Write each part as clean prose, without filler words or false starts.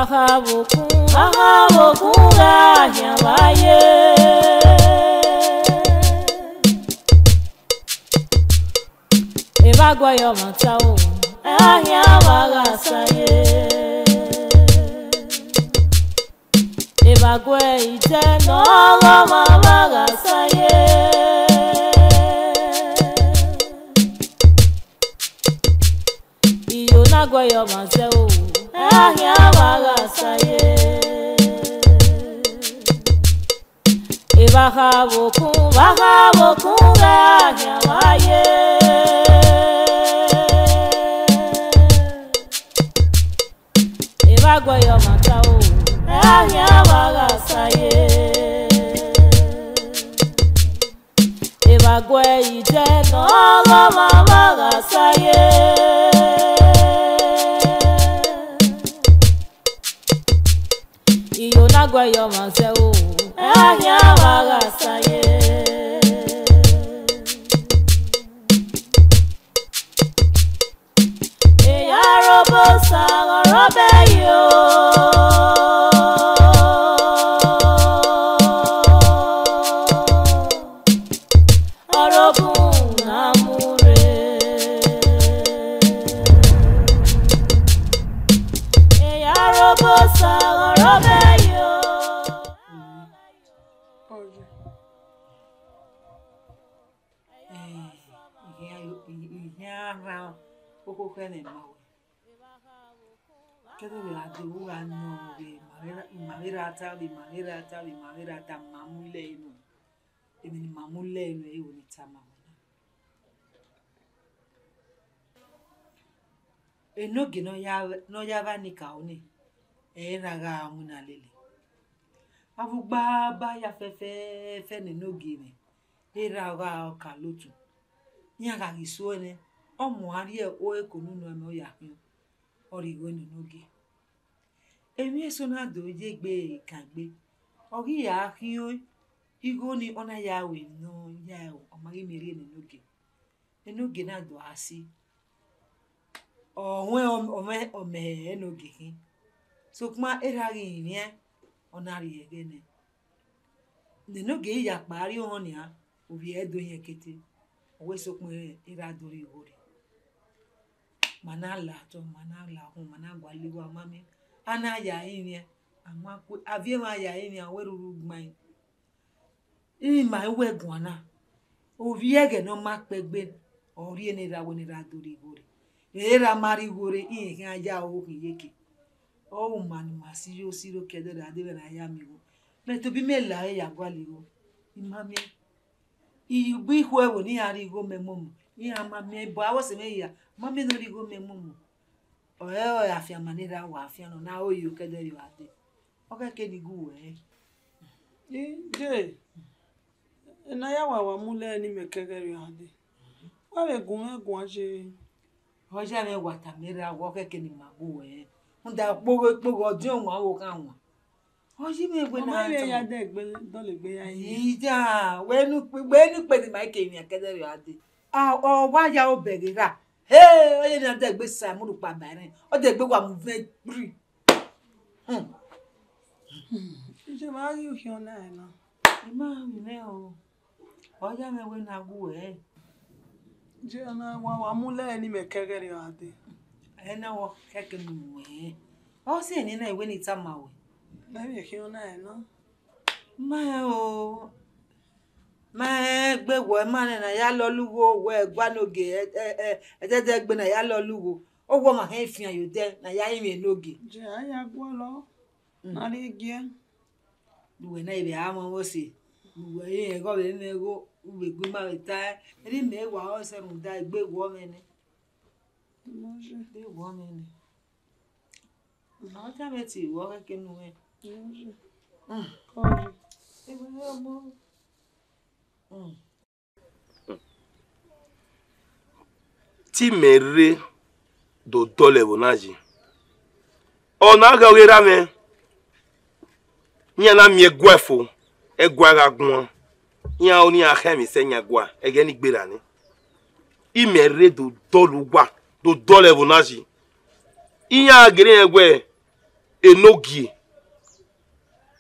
Bahabokura Yamaye Ebagoyo Matao Ahyawaga Saye Ebagwe Ite Nolo Mamaga Saye Iyonagoyo Matao Ahyawaga Saye Bahabokura Yamaye Ebagoyo Matao Ahyawaga Saye Ebagwe Ite Nolo Mamaga Saye Iyonagoyo Matao Ahyawaga Saye Eyarobo Sagorobe yo Orobu Namure Eyarobo Sagorobe yo Poco crene mawe. Kedo la duwa no de mavera ta mamule no. Emi mamule no e woni tama. Enoge no ya vanika oni. E raga muna lele. Avugba ba ya fe ne noge ne. E raga ka lotu. Nyaga giso ne. Omuari o ekonunu eme oyakin origo ninoge emi eso na doje gbe kagbe ori ya akin igo ni ona ya we no ya o mari mere ninoge enoge na do asi onwe ome enoge kin so kuma erari ni ona ri egene ninoge ya pari on ya obi edo yen kete owe so kun era dori igori manala hu managwa liwa mami ana ya yin amaku avie ma ya yin aweruru gban ma wegun ana ovi ege no makpegbe ori eni ra woni ra dori igori era mari igori yin kan aja o kin yeke o manu masiro siro kedo da de na ya mi wo me to bi mela ya gwa liwo imami ibi hwe wo ni ari go memomu ni amami bo awose me ya mami no rigo memomu o afia manera wa afia no na oyo kedere yo ade o ke ni gu we je na ya wa mule ni mekegere yo ade wa be gun aje o ja me wa tamera wo ke ni magu we nda pogo odun won wo kan won o ji me gbe na to ya de gbe do le gbe ya yin ija we nu pe di mai ke mi kedere yo ade o wa ya o bere ra hey oye na de gbe sa mu pa barin o de gbe wa mu ve bri je ma ri o hion na na ma mi ne o ja me we na gu e je na wa mu le ni me kegere o ade na wo keke mu we o se ni na iwe ni tama we na mi hion na na ma o ma gbe wo ma na ya lo luwo we gba noge de gbe na ya lo luwo o wo ma he fian yo de na ya yin noge je aya gbo lo na ri gie duwe na ibe amo wo se duwe yin go be ne go ube gbe ma ta ri me wa o se mu da gbe wo me ni mo je de wo me ni ta me ti wo ke nu e ko e wo mo ti mere do dole bonaji ona ga wera me nya na mi egwefo egwa ga gun nya oni ahemi se nya gwa ege ni gbera ni i mere do dolu gwa do dole bonaji iya gere egwe enogi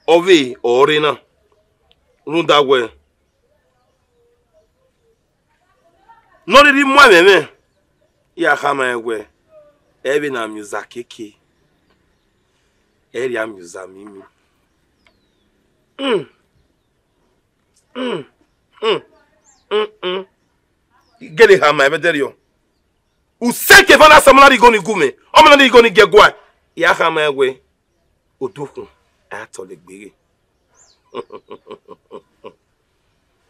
ove orena runda we no ri mo meme ya kama egwe ebe na muza keke area muza mimi gele hama ebe derio useke vana samla rigoni gume omna rigoni gegwa ya kama egwe odukun atole gbere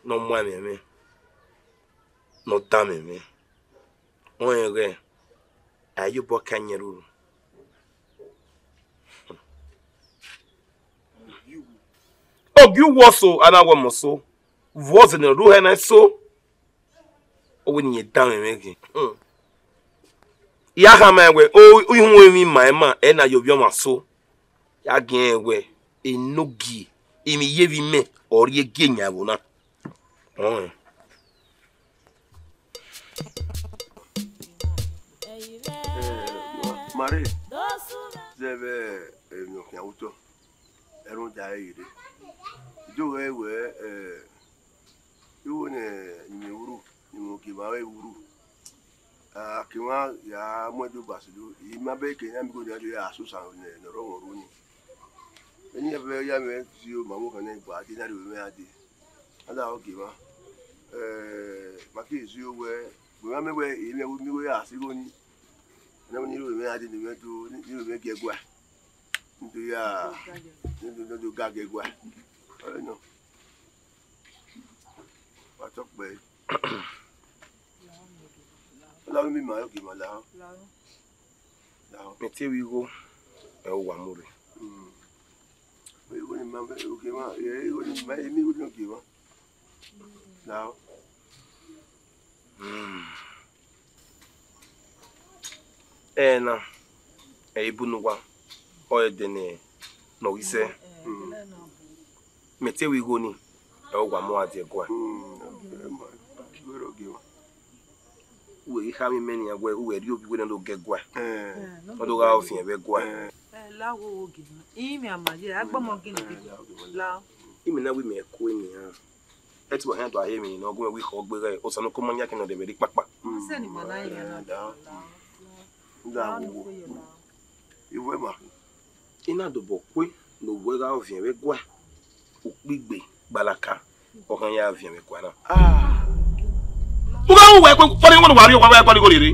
no mo meme no da meme onye ayubo kanyeru ogu woso anawo moso voz ne ruhe na so owini ye da meme gi ya ha ma we o ihun mi ma e na yobio maso ya gen we enogi imi yevi me ori ege nyawo na Marie, zebe nyokia uto. Eron daire. Jowe we iwo ne ni uru, ni mo ki ba we uru. Kiwa ya modu basidu, imabe ke nyam go nyade ya asusa ne ro woru ni. Eni ebe ya me ti o mamu kan gba ti na de we ade. Ada o ki ba. Maki isu we me we ime mi we asigo ni. Na ni ro me ade ni me to ni ro me gegwa. Ndu ya ndu ga gegwa. No. Wa tok be. La mi ma yo ki ma la. La. Mete wi go e o wa more We go ni ma o ki ma ye go ni ma mi go ni ki ma. La. Na ibunugwa oyedene no ise mete wi go ni e o wa mo ade gwa we ha mi meni agwa we ri obi we no gegwa odo ga ofin e be gwa lawo ogi imi amaje agbomo gini la imi na we me ko ni ha eti wa han to aye mi no ogun we ko gbere o sanu ko mo nya kinu de be ri papa se ni mana yin na Nda wo. Iwe ma. Ina do bo pe no we ga ofin we gwa opigbe balaka okan ya ofin we gwa na tu ga we pe fori won wa ri o wa pa ni go rere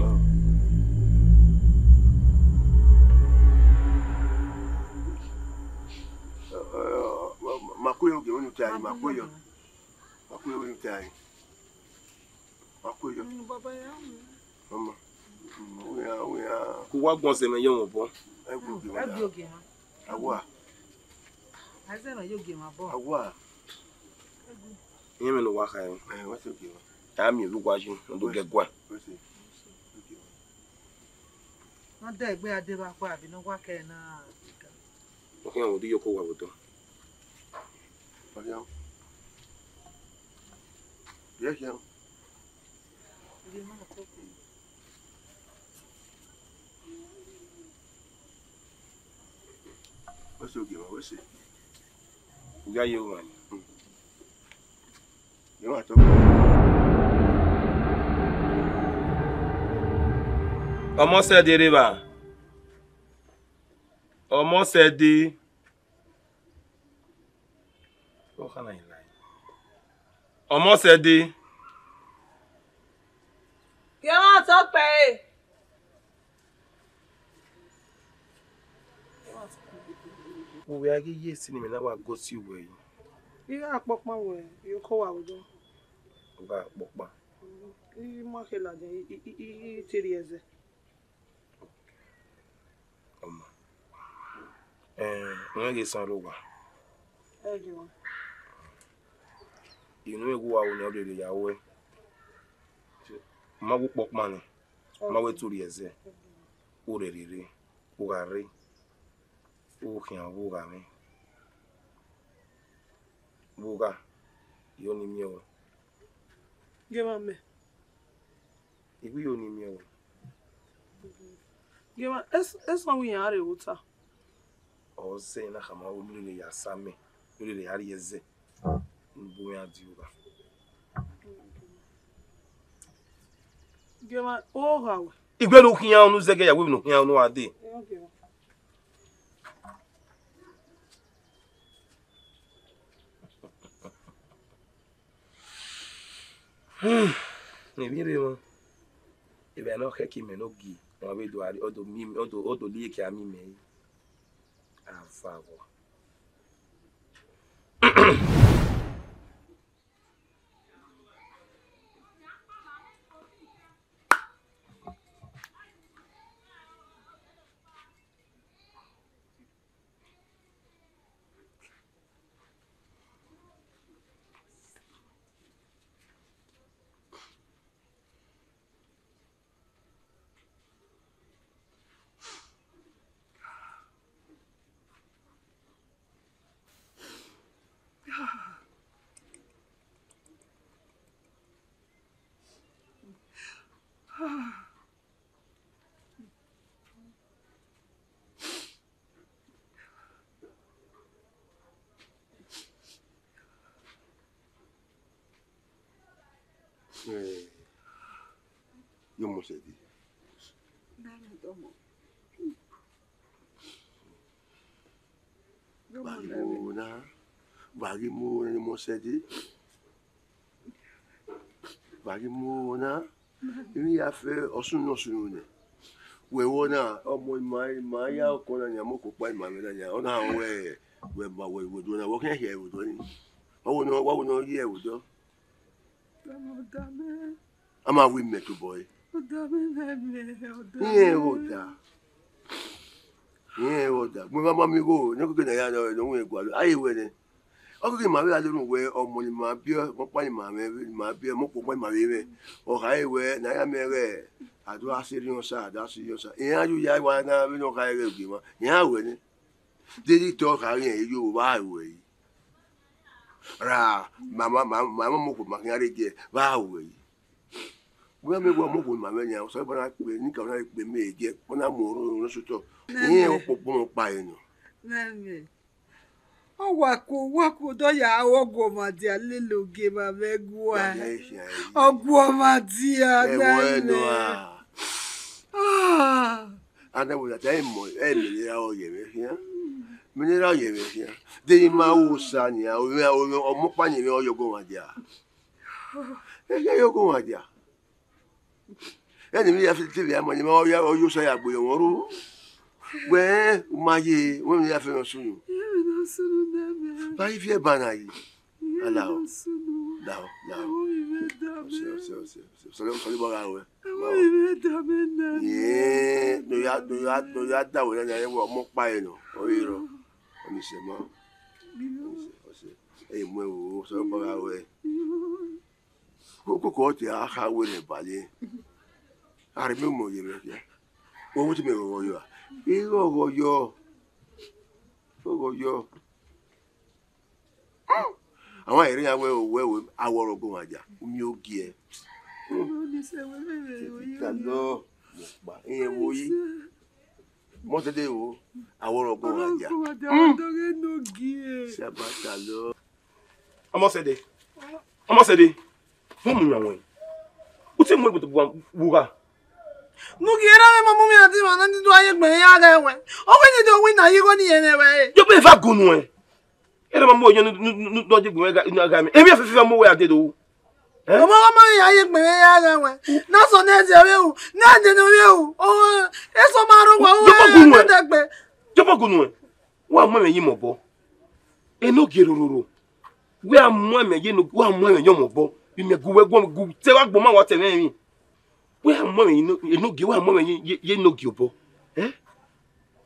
Makuyo ge wonu tai makuyo wonu tai makuyo baba ya mama we ku wa gbon se me yan bo agbogi ma awa aze ma yogi ma bo awa yin me no wa ka yin what's okay ta mi lu gwa ju ndo gegwa wọ́n dá ẹgbẹ́ adébápá àbí náà wákẹ́ náà. ọkàn àwọn òdíyọ kó wà bọ̀tọ̀. ọ̀yá yẹ kí ẹ. wọ́n ṣe ògì wọn wọ́n ṣe. ìyá yẹ wà ní. yẹ wà tó. Ọmọ sẹ́dí rìbá. Ọmọ sẹ́dí. Ọmọ sẹ́dí. Kí wọ́n tó pé. Òwe ayé yé sí ni mi náà wà gó sí ìwé yìí. Irú àpọ̀pọ̀ wẹ̀ yóò kó wà ọjọ́. Ọba àpọ̀pọ̀. Mọ́kẹ́lá jẹ́ ìtẹ̀rí ẹ̀zẹ̀. Ọmọ wọn lè san lówà inú ewu wa òní ọdún ìyàwó ẹ máa wúpọ̀ pọ̀ ní máa wẹ́ torí ẹ̀zẹ̀ ó rẹ̀ rere ó rà rí ó kì í hàn ó rà mí bóga yóò ní mi ọ̀ ìwé yóò ní mi ọ̀. Gema, es não ia are uta. Ose na kama umule ya same. Ule ya yeze. Mbo ya diuba. Gema o hawe. Igwe no kiya onu zege ya we no kiya onu ade. Ni bire mo. Ibe no ke ki me no gi. Wọ́n be do ari odo liye ki ami me. Afavo. Yo mo se di. Bagimona ni mo se di. Bagimona. Ni ya fe osun no sunu ne. We wona omo ma ya ko na nya mo ko pa ma me na nya. Ona we do na wo kan here we do ni. Wa no here we do. I'm a women to boy. Yeah, oda. Mo ma mi go, no go na ya no we go. Ayi we ni. O ko ma we a lo we omo ni ma bi mo pa ni ma bi mo po ma we. O kai we na ya me re. Adu asiri on sa, da si yo sa. Yan aju ya wa na we no kai re bi mo. Yan we ni. Dedi to ka yen yo wa we. Ra mama mo ko ma kan re je wa we. We me go mo ko ma me nya so ba na pe ni ka na pe me je ko na mo ro so to yen o popo mo pa eno nani o wako do ya ogo ma dia leloge ma megwa ogwo ma dia nani anda wo da mo me ya o ye me hia me ni ra ye me hia de ma wo sa ni o mo pa ni me o yogo ma dia yogo ma dia mi ya fi TV ama ni ma o yo so ya gbo won ru we ma ye won mi ya fi no sunu ba fi e bana yi ala o da so bo ga we ye no ya da we na ye wo mo pa e no o iro o mi se mo e mo o so bo ga we ko ti a ha we le bale are me mo ye me ya wo ti me wo yo yo àwọn ere ya we aworo gun aja mi o gi e ni se we me ta lo mo pa e wo yi mo te de wo aworo gun aja do ge no gi e se ba ta lo Omo sede fún mu yan won o ti mo gbo buga Nuki era me mamu mi ati ma nanti do aye gbe ya ga we. O we ni do win na yi go ni ene we. yo be fa gunu e era mamu yo nu do je gbe ga mi emi afefe mo we ade do O ma aye gbe ya ga we. Na so na je we o, na je no we o. O e so ma ro wa o e de gbe. yo ba gunu e wa mo me yi mo bo e no gerororo we amu me yi no wa mo me yo mo bo bi me gu we gu te wa gbo ma wa te me we amu me no ge wa mo me ye no ge obo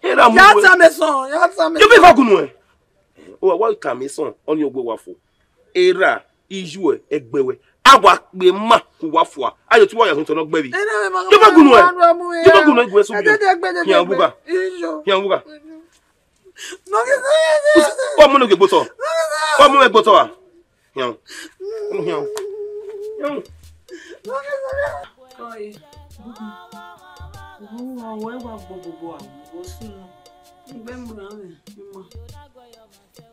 era mo ya ta me so yo be fa gunu e o wa ka me so oni ogbo wa fo era iju e egbewe agwa pe ma ku wa fo ayo ti wa ya so no gbe bi yo ba gunu e gbe so bi yan buga no ke o mo no ge gboto o mo me gboto wa yan Oi. Wa gbogbo àwọn sunu. Bembrame, mama.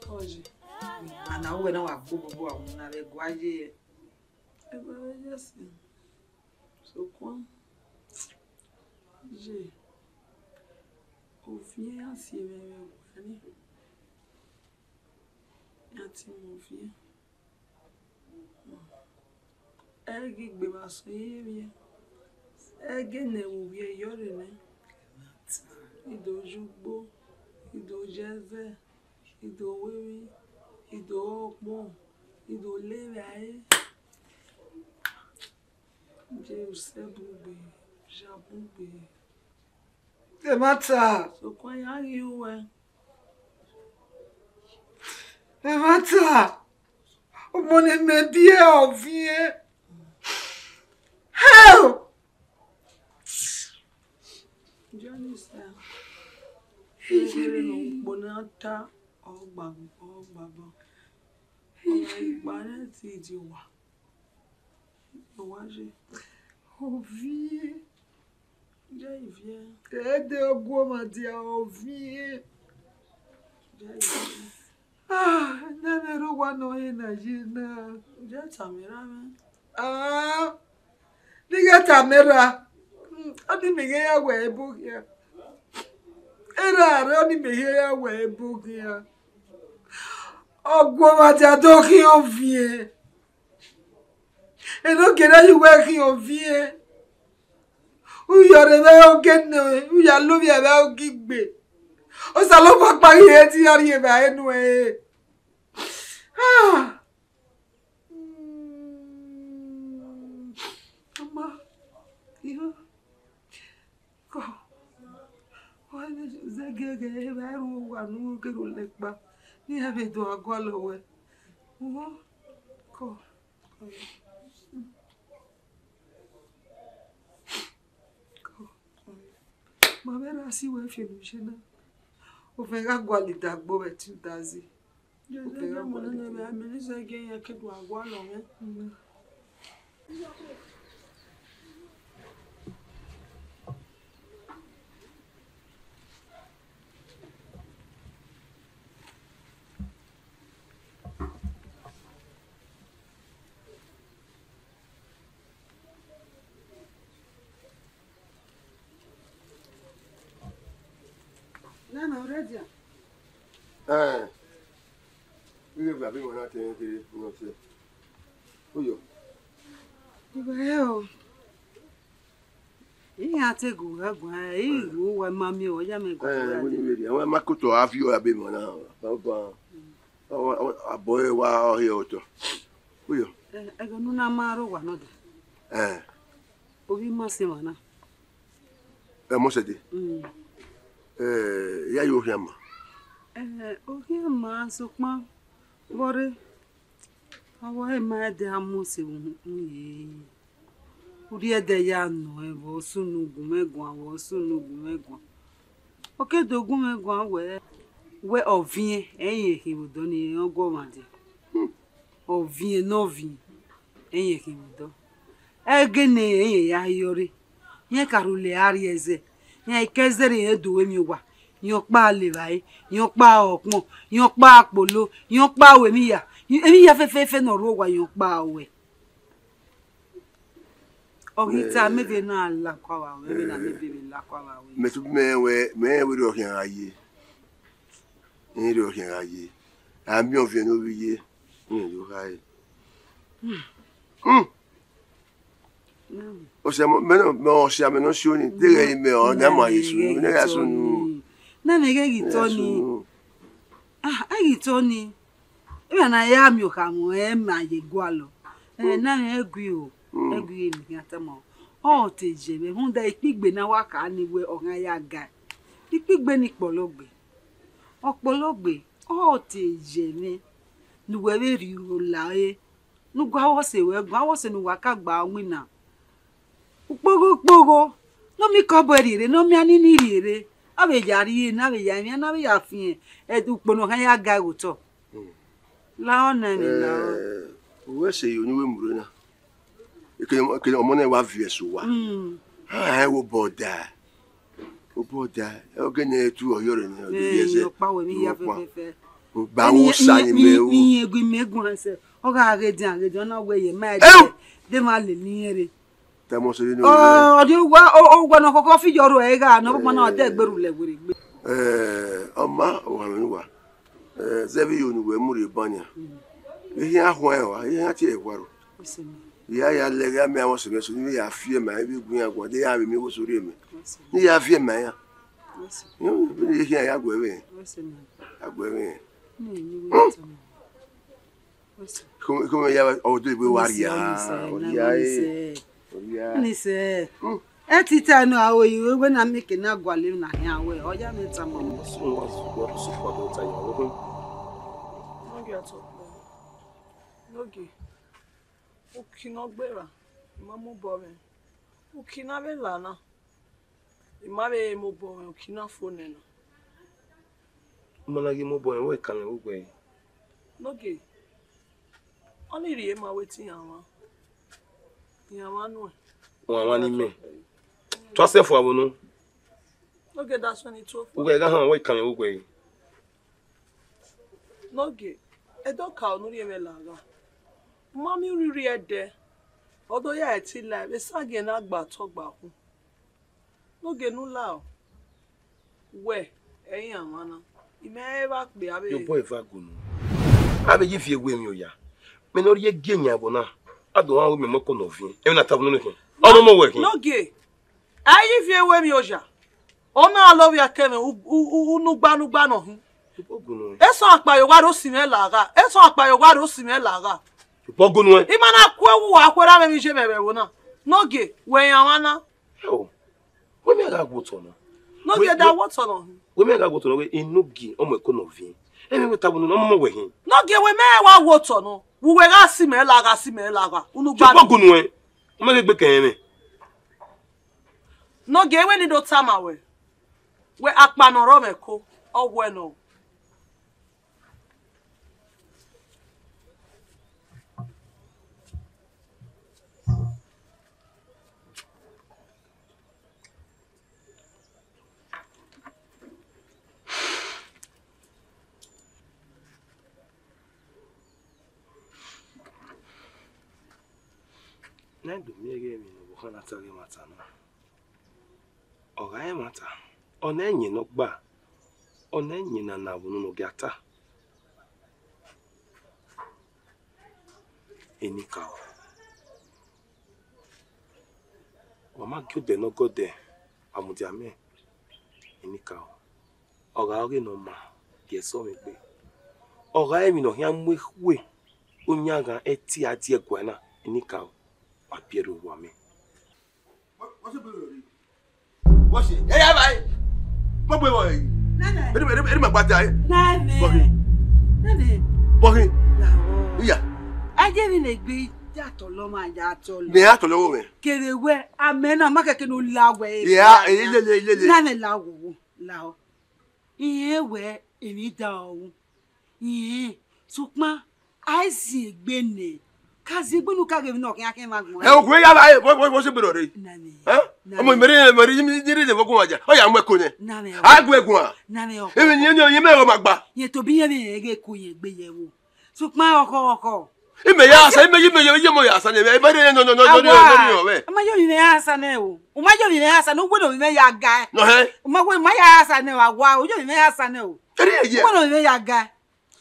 Hoje. Ana uwe na wabubu wa una le gwaje. Eba assim. So com. Je. O fim assim mesmo, né? Ati mo fim. Egi gbe ma so ye. Ege ne wo ye yore ne. Idojugbo. Ido jeze, ido wewe, ido okmo, ido lewe, je usebugbe, jabugbe. The matter. So kwa you we. The matter. Omone me bien ovie. How? Johnny sir. Bonata or Baba. Banati Jiwa. Ovie. Javie. Ede Ogoma dia ovie. Ah, never one no energy. Just a mirror. Ah, nigga Tamera. Only me here where book here. Era only me here where book here. Ogoma dia doki ovie. And no get you working ovie. Who you are about getting? Who you are loving about gigbe? O saloma pa here ti ari e ba enu e. Ah. Mama. You. Go. Why is Zagege ba ru wa nu ke ru lekpa. Ni ave do agolo we. Go. Mabera si we felushena. O fega gwalida gbo be 2000. O fega mo na be amisa ge ya ke do agwalo me. Nana already. We have been on that no say. Who you? Well. Iya tego agwa iru wa mami o ya me go. We ready. I want makoto have you have been on now. Baba. Aboy wa here oto. Who you? Ego nu na maro wa no de. Obi ma se mana. Mo se de. Ya yo hama. Oge ma sokma bore awa e ma de amuse unye uri ede ya no e bo sunugu megun awo sunugu megun oke dogun megun we ovien eyin ekibudo ni ogo made ovien novi eyin ekibudo egene eyin ya yori yen karule arieze yen ikezere edu emi wa yon pa le bayi yon pa okpon yon pa apolo yon pa emiya fefe no ro wa yon pa we ogita mebe na la kwa wa mebe na mebe la kwa wa we Me tu me ro kan aye ni ro kan aye ami on vient no wiye ni yo kai o se mo se ameno si oni dere me o na ma yesu ni ya sunu na mege gitoni gitoni e na ya mi o ka mo e ma ye gwalo na egui o egui mi atamo o te je me hunda ipigbe na wa ka ni we oran ya ga ipigbe ni opologbe o te je me nu we ri o la e nu gwa wo se nu wa ka gba wina Pogo no mi kobo rire no mi ani ni rire abe jari na be ya mi na be ya fin e du pono kan ya ga goto la ona ni la we se yo ni we muro na e ke omo na wa vie so wa wo boda Oboda, ogene tu oyore ni Eh, pa we mi ya fe. Ba wo sa ni me o. Ni egu megun se. O ga agedi na we ye ma de ma le ni ere. Ta mo so ni o. Oh, di wa no koko fi joro e ga no mo na de gberu le were gbe. Oma wa mi wa. Zebi yo ni we mu re banya. Ihe ahụ ewa, ihe ha ti ekwaro. Ya le ga me awon se me so ni ya fie ma e bi gun agwo de ya mi wo sori emi. Ni ya fie ma ya. Yo, ni ihe ya agwo ewe. Agwo ewe. Como ya o do ibe waria. Ni se. E ti ta no awo yi we na me ke na gwale na ya we. O ya me ta mo. Nogi. Ukina gbera. Imamu bore. Ukina be lana. Imabe mo bore ukina phone na. Malagi mo boy we kan we gwe. Nogi. Oni ri e ma wetin yawa. Yawa no. Wa ni me. To se fo abunu. Nogi that's when it We ga han we kan we gwe. Nogi. Edo ka onuri eme laga. Mami riri ede. Odo ya eti la be sage na gba to gba hu. Noge nu la o. We eyin amana. Ime eba pe abe. Your boy va gunu. Abe ji fie gwe mi oya. Me no rie genya bona. Ado wa we me moko no fi. E na tabu no hin. Ono mo we hin. Noge. Ayi fi ewe mi oja. Ona alo ya keme unu gba no hu. Gunu. Eso apayo wa ro sime laga. Eso apayo wa ro sime laga. Gunu e. Imana kwewu akwera me mi je mebe wona. Noge we yan wana. Yo. We me ga gwoto no. Noge da what on. We me ga gwoto no we enogi omo eko no fi. E me tabu no mo we hin. Noge we me wa what on. We we ga sime laga. Unu gba. Gunu e. O me gbe kan me. Noge we ni do tama we. We akpa no ro me ko. Ogwe no. Na do mi ege mi no bo kana tare mata no. Oga e mata. Ona enyi no gba. Ona enyi na bunu no gata. Enika. Mama gyode no gode. Amudi ame. Enika. Oga oge no ma. Geso mi gbe. Oga e mi no hia mwewe. Onyaga eti ati egwana. Enika. Apiero wa me. What's it? Hey, bye. What boy? Nana. Eri ma gbata e. Nana. Bohin. Iya. Aje ni le gbe jato lo ma jato lo. Ni ato lowo me. Kerewe amena makeke no lawe. Ya, ile. Nana lawo. Lao. Iye we emi da o. Iye sukma aisi egbene. Kazi gbenu kage no kan akin magbon. E ogun ya ba wo se bero re. Nani. Omo meri ni de fogun waja. O ya mu eko ne. Nani. Agun egun a. Nani o. Emi ni yin me ro magba. Ye to bi yen ege ko yen gbe ye wo. Sukma oko. Ime ya sa ime ye mo ya sa ne. E bere no we. Ma yo ni asa ne o. O ma yo ni asa no gbodo mi ya ga. No he. O ma ya asa ne wa wa o yo ni asa ne o. Eri ye. Gbodo mi ya ga.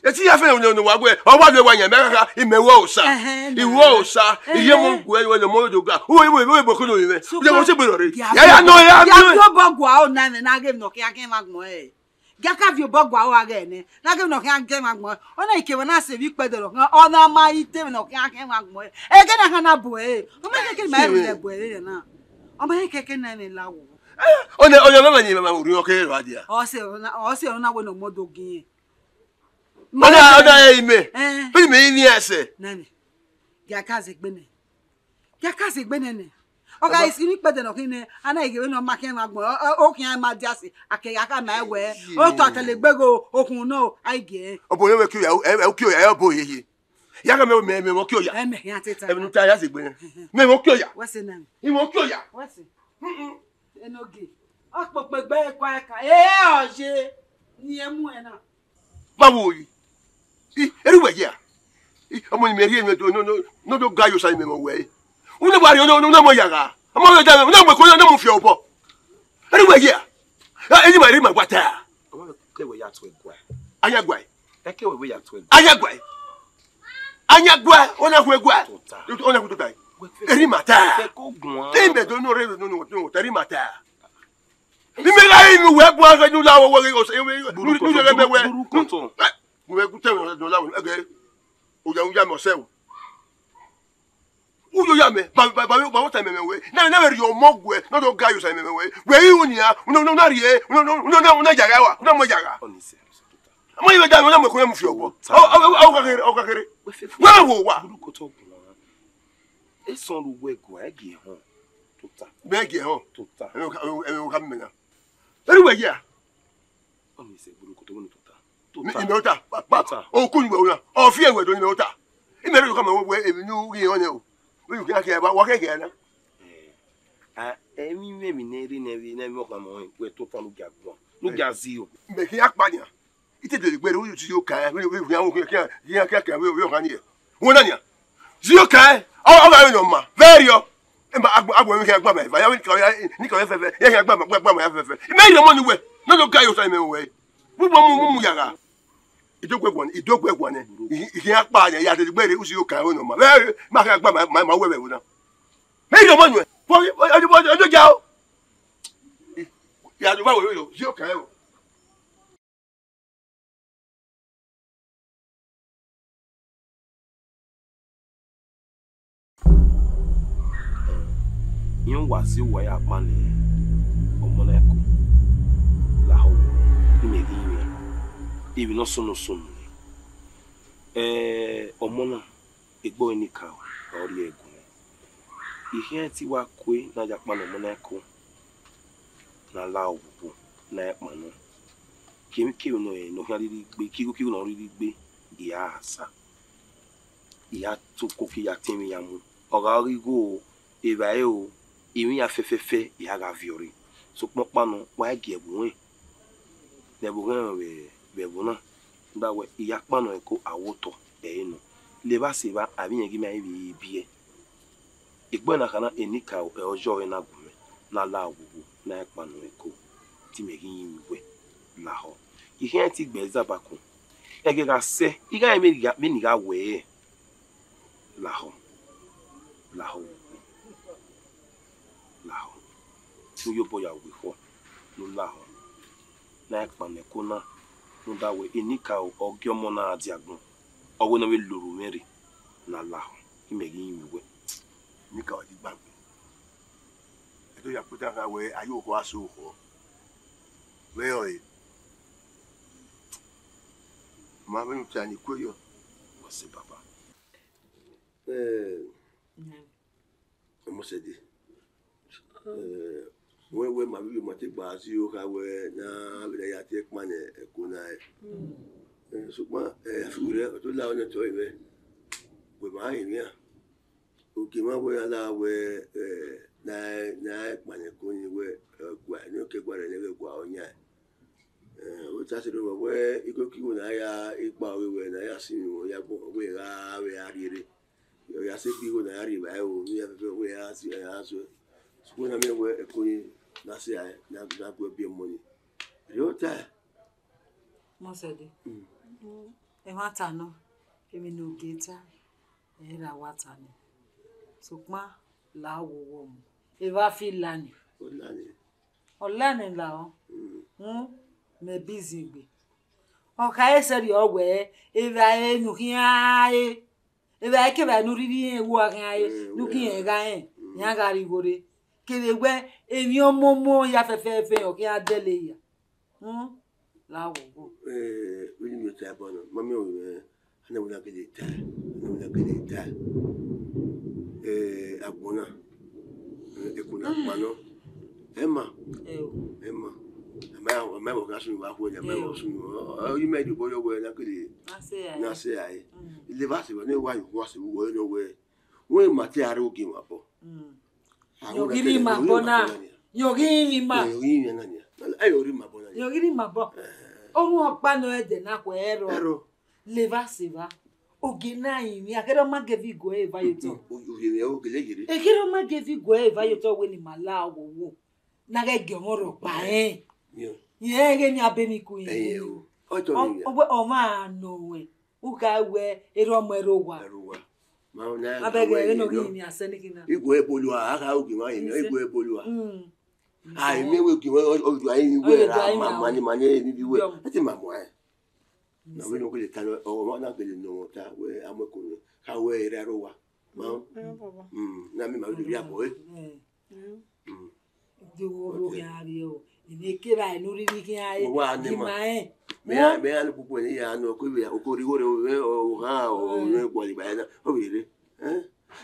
Eti ya fe no wa gwe. O wa le wa yan me kaka ime wo osa. Iwo osa. Iye mo gwe we mo do ga. We bo ko no ime. Je mo se bero re. Ya no. Ya yo bogwa o na game no kan magbon e. Gaka vi bogwa o aga ne. Na game no kan magbon. Ona ike we na se bi pedoro kan ona ma ite no kan magbon. E ge na kan na bo e. O ma ke ma e bo e na. O ma ke na ni lawo. Onye mama ni mama uri oke ro adia. O se ona we no modogin. Ona ime. Bi me ni ese. Nani. Gaka ze gbene ne. Oga isi ni pede no kini ana ige we no ma ken magbon. O kin ma diasi akeya ka ma ewe. O to atele gbego okun no aige. Obo we ki ya e ki ya obo yeyi. Ya ka me mo ki o ya. E me yan teta. E mi ta ya se gbene. Me mo ki o ya. What's the name? I mo ki o ya. What's it? Enogi. Akpokpegbe kwa ka. Oje. Ni emu ena. Bawo yi. Everywhere here. Omo ni meri emi no do ga yo sai me mo we. Unu bari no mo yaga. Omo yo ja me no mo ko no mo fi obo. Everywhere here. Any mari ma gbata. Omo ke we ya to egwa. Anya gwa. Eke we ya to egwa. Anya gwa. Anya gwa, ona ku egwa. Ona ku to tai. Eri mata. Ke ko gun. Tembe do no re no teri mata. Ni me ga inu we bu aka nu la wo we o se nu je me we. We ku te no la wo ege. Uja mo se. Ujo ya me ba what time me we. Na we your mogwe, no do ga you say me we. We you nia, no na rie, no jaga wa, no mo jaga. Onise. Mo ibe da no mo ko mu fi obo. O ka kere. Wa wo wa. Burukoto gun. E son ru we go ege hon. Tota. Bege ho. Tota. E o ka me na. Everywhere here. Onise burukoto gun tota. Imota. O kun we una. O fi ewe do imota. Imere yo ka me we emi nu ri on e o. We you can get wa ke na. Emi me na ri na wi na mi o ka mo we to fa lu gagbon. Lu gazi o. Me ki apanya. Ite de gbe ru ti yo ka. We ya wo ke we yo kan ye. Wo na nia. Ti yo ka. O ga no ma. Very yo. Emba agbo mi ke agba ma. Ya ni ko fe fe. Ye ke agba ma ya fe fe. Me yo mo ni we. No do ga yo sai me we. Gbogbo mu yaga. Idogwe gwani. Ihe akpa anya ya de gbere usi yo ka no ma. Ma ka agba ma we we na. Me yo mo ni we. Ojo ja o. Ya do ba we yo. Yo ka o. Yin wasi wa ya pa ni omo na ko. La ho. Ni me gi yin. Ibi no sunu. Omo na egbo ni ka ori egun. Ihe ti wa kwe na ja pa no mo na ko. Na la obubu na e pa no. Kimi no e no hali gbe ki no ri gbe ya asa. Ya to ko ki ya timi ya mu. Oga ri go e ba e o. Imi ya fefefe ya ga viori. So papa no wa gi ebu ne bu be bu na nda we ya pa no eko awoto e no le ba se ba abi yen gi ma bi bie igbo na kana enika e ojo na gume na la agugu na pa no eko ti me gi yin we la ho ihe ti gbe za ba ku e ga se i ga me ni ga we la ho tu yo boya we ho no la ho na pa ne ko na no da we enika ogyomo na adi agbon owo na we loru meri na la ho imegi yin we Nika o di gbagbe. E to ya puta ka we ayo ko aso ko. We o e. Ma be nta ni ko yo. o se baba Mo se di. We ma bi mo ti gba si o ka we na be ya ti pa ne ko na e. Ṣùgbọ́n afure to la o ne to ibe. We ma yin ya. O ki ma we ala we na pa ne ko ni we gwa ni o ke gwa re le gwa onya. O ta se do we iko ki wo na ya ipa we na ya sin wo ya gbo we ra we arire. Yo ya se bi wo na ari ba o ni ya fe we ya si ya so. So na me we ko ni na se ya na gwa bi mo ni. Yo ta. Mo se de. E wa ta no. Emi no geta. E ra wa ta ni. Sukma la wo wo mo. E va fi lani. Olani la o. Me busy gbe. O ka e se ri ogwe e va e nu kia e. E va ke va nu ri e wo kan e. Nu ki e ga en. Nya ga ri gore. Kele gbe emi omomo ya fefe o ki adele ya. La wo wo. We ni ta bono. Mami o ana wona ke ta. Agbona. Ekuna pano. Emma. Ma o ga sun wa ko ya ma o sun. O yi me di boyo we na kele. Na se ai. Ile ba se ne wa yo se wo no we. We ma ti are ogi ma bo. Yo giri ma bona. Yogini ma. Yogini nanya. Ayori mabona. Yogini mabo. Oru opa no ede na kwa ero. Leva siva. Ogena ini akero ma gevi go eva yoto. Oyemi o gelegere. Ekero ma gevi go eva yoto we ni mala wo. Na ge gemoro pa Yo. Ye ge ni abemi ku yin. O. Oto ni. O ma no we. Uka we ero mo ero wa. Ma na. Abege no gi ni aseni kina. Igwe ebolua aka ogi ma yin. Igwe ebolua. Ai me we ki o ayi we ra mani mi bi we. Ati ma mo ai. Na we no ko le talo o ma na gele no ta we ameko ni. Ka we ere ro wa. Ma. Na mi ma ri abo e. De wo ya ri o. Ni ke ba no ri ki ai. Di ma e. Me an pupu ni ya no ko we o ko ri gore o ha o ne ko li ba na. O bi re.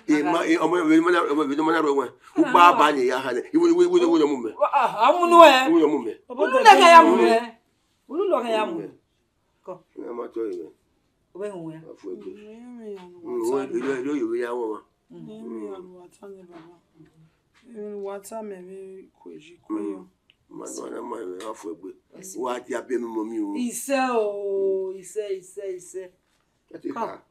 Ọmọ na ro wọn u pa ba ni ya ha ni iwo mo me amunu e iwo mo me ulu le ga ya mu e ulu lo ga ya mu ko na ma to iwe o be hun ya afu egbe ilo yo ya won wa ta me mi ko ji ko yo ma no na ma afu egbe wa ti abe mi mo mi o ise ati ka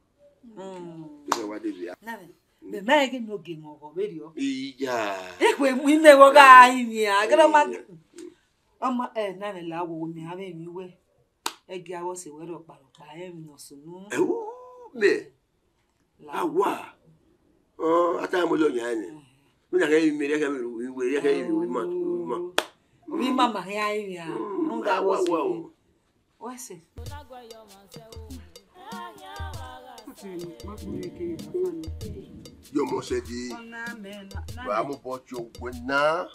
wa de bia na me ma ge no ge mo go be ri o iya ekwe mu ime wo ga ni agara ma ọmọ na le la wo mi ave mi we e ge awo se we ro pa mi no sunu be awa ata mo lo yan ni mi na ke mi re ke mi we re ke mi ma mi mama ya yin ya nga wo se o se yo mo se di wa mo bo ti o na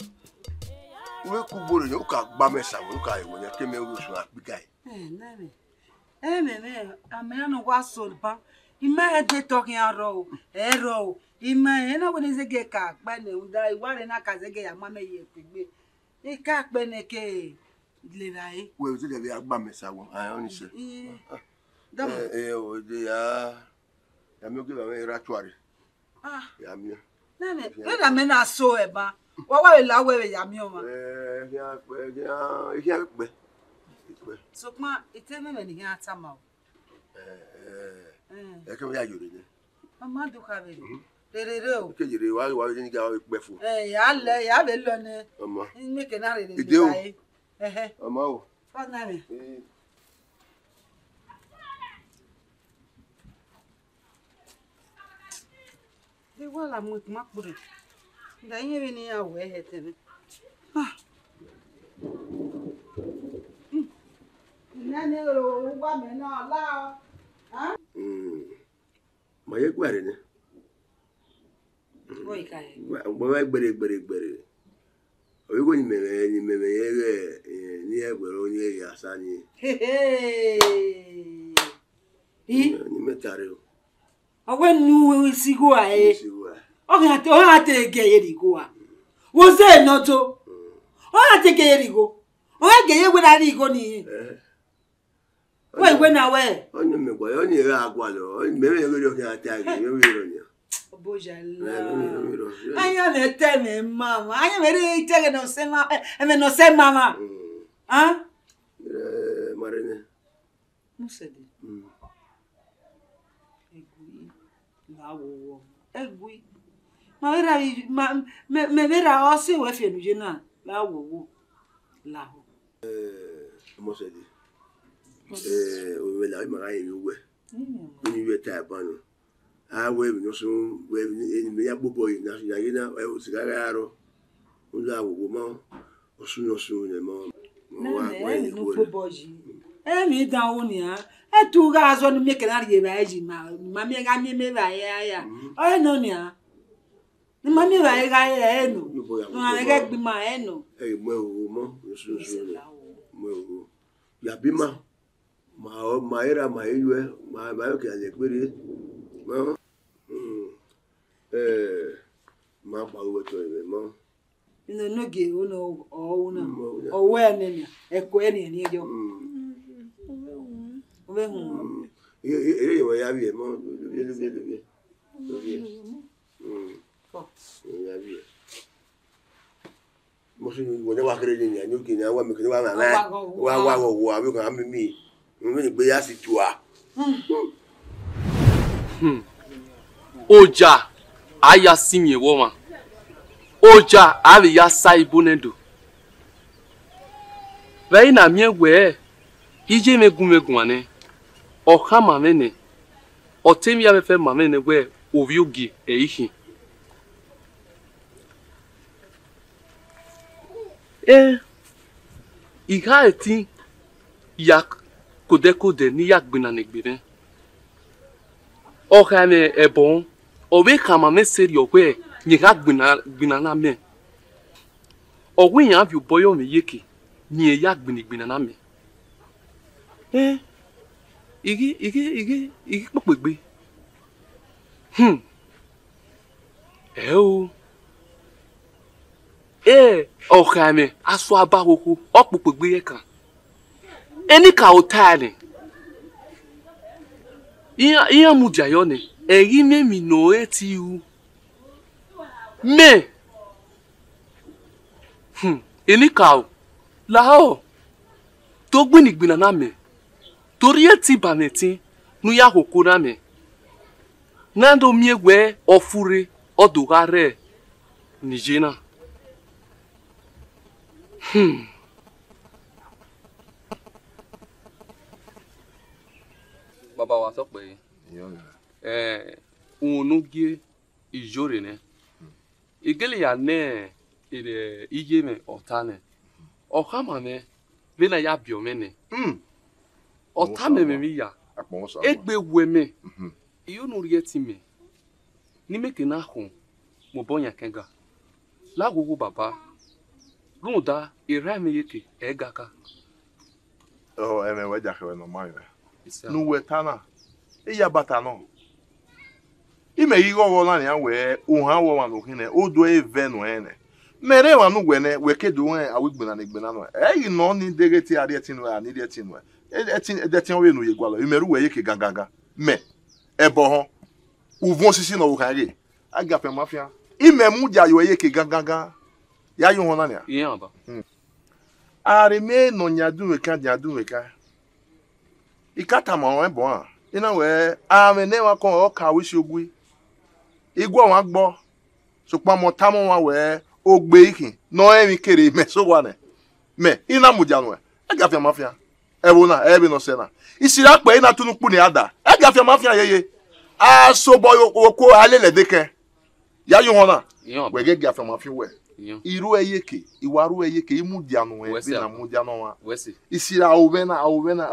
we ku boro yo ka gba mesa wo ka iwo ye ke me ru sun apiga me ame no wa so ba ima e de to kin aro ero ima e na wo ni se ge ka pa ne unda iwa re na ka se ge ya ma me ye pegbe e ka pe ne ke le rai we o ti de bi agba mesa wo ayo ni se o de ya mi o ge ba me ratuare ya mi na me we da me na so e ba wa wa la we ya mi o ma ya pe so ma ite me ni ya ta ma o e ke ya yore ni mama do ka be re o ke jere wa ni ga pe fu ya be lo ne omo mi ke na re ni bai omo o fa na me de wala mo ma pure da yin be ni ya we he tebe na ne ro wa me na la ma ye gware ni o ika e mo wa gbere o go ni me ye ni e gbere o ni ya sa ni ni me tare o awe nu sigo ae o ga te ge ye digo a wo se no to o ga te ge ye digo o ga ge ye we na digo ni we na we o ni me gwa o ni ra agwa lo me me yo ke ata ge me ro ni bojala anya me te me mama anya me ri te ge no se ma me no se mama marene musedi egui egui ma era me vera o se we fe nu je na la wo la ho mo se di o we la ma ga yin we ni we ta ba no we no so we ni me ya bobo yin na yin na o si ga ro o la wo mo o su no su ne mo wa we no bobo ji mi dan wo ni e tu ga zo ni me ke na ri ba ji ma me ga me ba ya o no ni ni ma me ba ga ya no no ga gbi ma no mo o su ne mo o ya bi ma era ma iwe ma yo ke ale pere mo ma pa wo to e mo no ge uno o una o we ni e ko ni jo we hu yo ya bi mo ko ya bi Mosi wona wa kere ni anyo ki ni wa me kere wa na wa abi kan mi ni gbe ya si tua. Oja aya simye woma. Oja abi ya sai bonedo. Vai na miewe ije megun ane. Oha mamene. Otemi ya mefe mamene we oviogi eihi. Iha eti yak kode ni yak gbina negbere. Oha me ebon owe kama me seri owe ni yak gbina na me. Owe yan bi boyo me yeke ni yak gbina na me. Igi popegbe. Oha me aso abahoko opopegbe ye kan. Eni ka otale. Iya muja yone. Eri me mi no eti u. Me. Eni ka o. La o. To gbinigbina na me. Tori eti baneti nu ya hoko na me. Nando miegwe ofure odugare nijena. Baba wa sọ pé unugie ijore ne. Igele ya ne ire iye me otane. Okama me bena ya biomene. Otame me ya. Egbe weme. Iyo no rieti me. Ni meke na ho mo bonya kenga. La gogo baba. Lunda irame yeke egaka. Eme weja kwe no mayo. Nu wetana. Iya bata no. Ime yigo wona ni anwe uha wo ma no hine odo eve no ene. Mere wa nu gwene wekedo wen awigbina na igbina no. Eyi no ni degeti arieti no ani dieti no. Etin we no yegwalo. Imeru we yeke gangaga. Me ebo ho. Uvon sisi no ukage. Agape mafia. Ime muja yo yeke gangaga. Ya yu hona ni a. Iya ba. Are me no nyadu weka. Ikata ma won bo an. Ina we amene wa kon o ka wi shogui. Igwo wan gbo. So pa mo tamo wa we ogbe ikin. No emi kere me so wa ne. Me ina muja no. Agafe mafia. Ewo na ebi no se na. Isira pe ina tunu pu ni ada. Agafe mafia yeye. Aso boyo oko alele deke. Ya yu hona. We ge gafe mafia we. Iru eyeke iwaru eyeke imudianu e bi na mudianu wa isira awena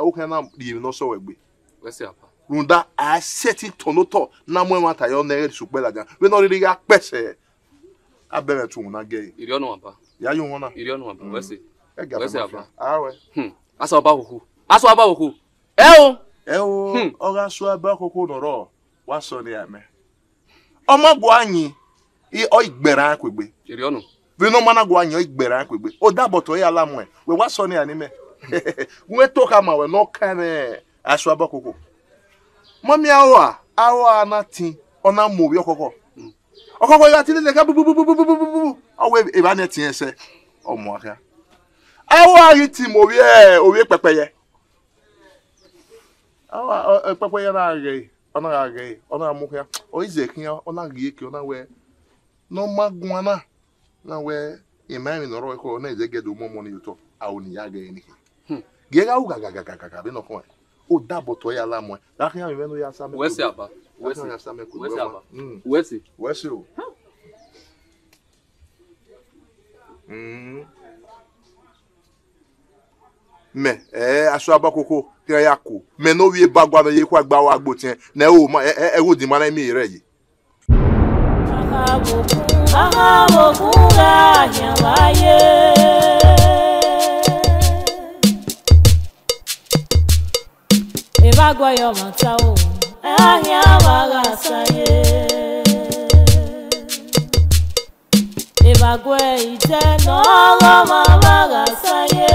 okena di no so wegbe runda a seti tonoto na mo mata yo na supela jan we no ri ga pese abere tu na ge iri onu aba ya yu wona iri onu aba wese aba awe aso aba hoku oga so aba hoku noro wa so ni ame omagbo anyi o igbera akwegbe iri onu we no mana go anyo igbera akwegbe o da boto ya lamu e we wa so ni anime we to ka ma we no kan aso abakoko mami awa anatin ona mo bi okoko ya ti le ka bu awe e ba ne tin ese omo aka awa yi ti mo bi owe pepeye awa pepeye na ge ona amuka o ize kian ona ge ki ona we no magwana na we imani no ro ko na ezegedo momo ni yuto awuni ya ga ni ge ga uga ga be no ko o da boto ya la mo la kan me no ya sa me wesi aba wesi o me aso abakoko ti ya ko me no wi bagwa no ye kwa gba wa agbo tin na o ma e wo di ma na mi re yi Evagwa yo matao ahia wagasaye Evagwa ite no goma wagasaye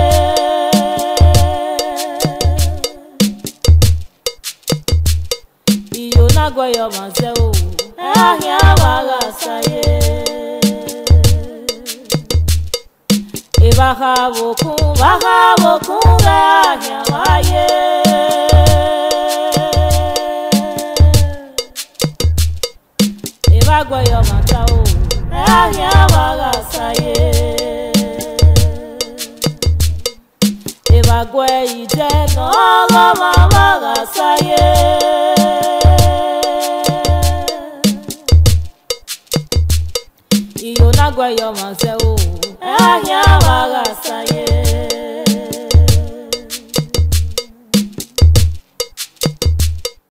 Iyo nagwa yo matao ahia wagasaye baja boku ya waye. Eba goyo matao ya wagasaye. Eba goyi jeno goma wagasaye. Iyo na goyo matao ya wagasaye.